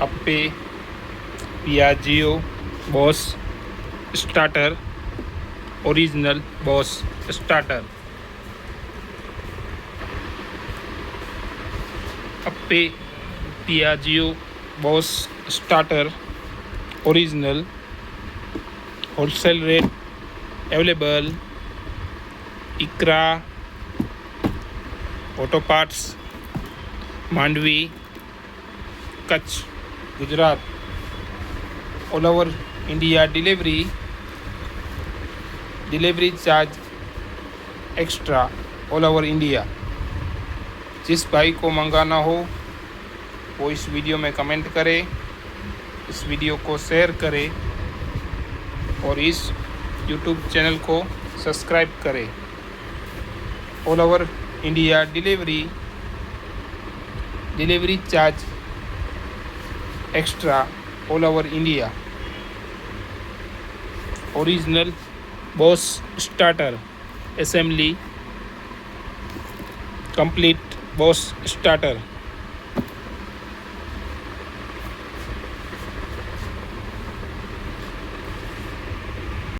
Ape Piaggio Bosch starter, original Bosch starter. Ape Piaggio Bosch starter, original, wholesale rate available. ICRA Auto Parts, Mandvi, Kutch, Gujarat. All over India delivery charge extra all over India. जिस भाई को मंगाना हो वो इस video में comment करे, इस वीडियो को शेयर करे और इस यूट्यूब चैनल को सब्सक्राइब करे. All over India delivery charge extra all over India. Original boss starter assembly complete Bosch starter.